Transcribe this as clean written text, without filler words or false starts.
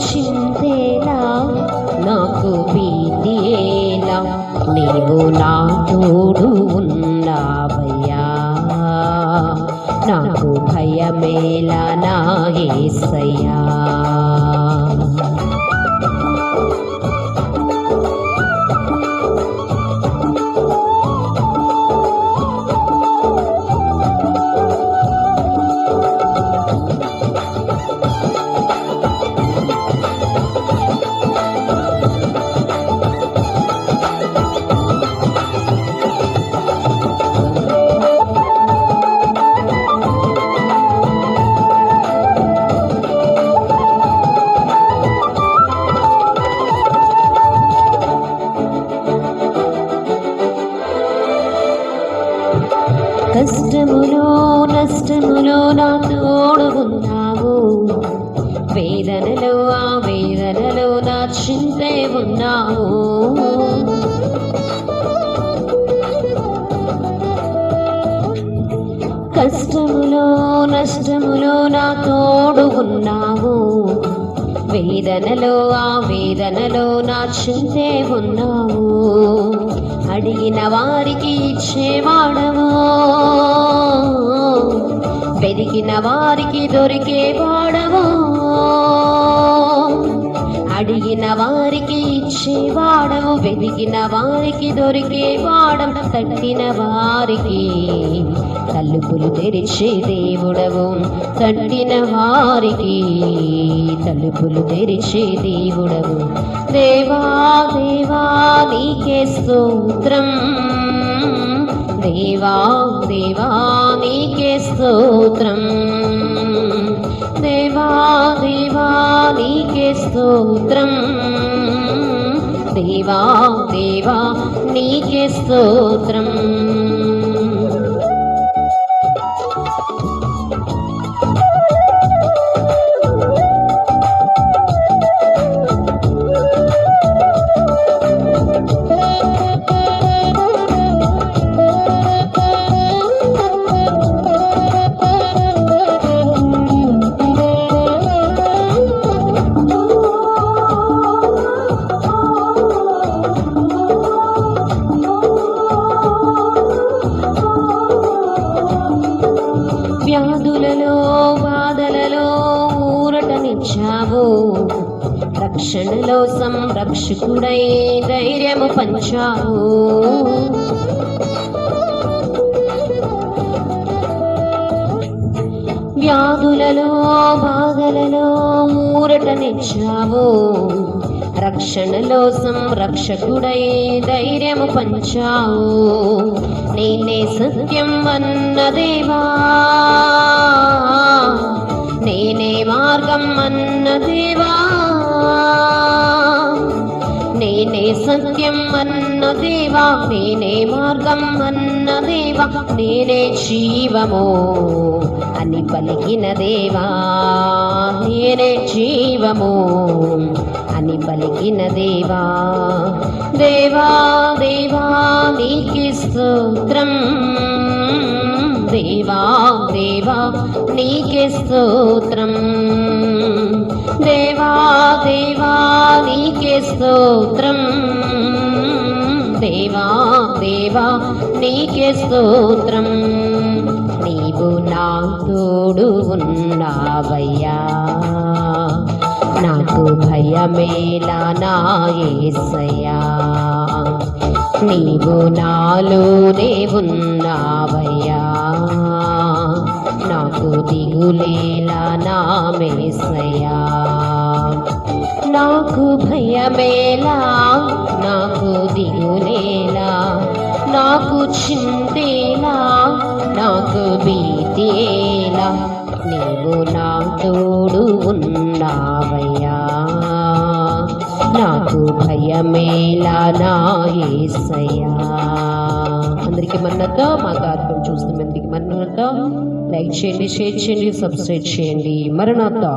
చింతేలా నాకు భీతియేలా నీవు నా తోడు ఉన్నావయ్యా నాకు భయమేలా నా యేసయ్యా కష్టములో నష్టములో నా తోడు ఉన్నావు వేదనలో ఆ వేదనలో నా చింతే ఉన్నావు కష్టములో నష్టములో నా తోడు ఉన్నావు వేదనలో ఆ వేదనలో నా చింతే ఉన్నావు అడిగిన వారికి ఇచ్చేవాడవు వెదికిన వారికి దొరికేవాడవు అడిగిన వారికి ఇచ్చేవాడవు వెదికిన వారికి దొరికేవాడవు తట్టిన వారికి తలుపులు తెరిచే దేవుడవు తట్టిన వారికి తలుపులు తెరిచే దేవుడవు దేవా దేవా నీకే స్తోత్రం దేవా దేవా నీకే స్తోత్రం దేవా దేవా నీకే స్తోత్రం దేవా దేవా నీకే స్తోత్రం వ్యాధులలో బాధలలో ఊరటనిచ్చావు రక్షణలో సంరక్షకుడై ధైర్యము పంచావు వ్యాధులలో బాధలలో ఊరటనిచ్చావు రక్షణలో సంరక్షకుడై ధైర్యము పంచావు నేనే సత్యం అన్న దేవా నేనే మార్గం అన్న దేవా నేనే సత్యం అన్న దేవా నేనే మార్గం అన్న దేవా నేనే జీవము అని పలికిన దేవా నేనే జీవము అని పలికిన దేవా దేవా దేవా నీకే స్తోత్రం దేవా దేవా నీకే స్తోత్రం దేవా దేవా నీకే స్తోత్రం దేవా దేవా నీకే స్తోత్రం నీవు నా తోడు ఉన్నావయ్యా నాకు భయమేలా నా యేసయ్యా నీవు నాలోనే ఉన్నావయ్యా నాకు దిగులేలా నా యేసయ్యా నాకు భయమేలా నాకు దిగులేలా నాకు చింతేలా నాకు భీతియేలా నీవు నా తోడు ఉన్నావయ్యా నాకు భయమేలా నా యేసయ్యా అందరికీ మన్నతో మా కార్యక్రమం చూస్తున్న మందికి మన్నతో లైక్ చేయండి షేర్ చేయండి సబ్స్క్రైబ్ చేయండి మరణతో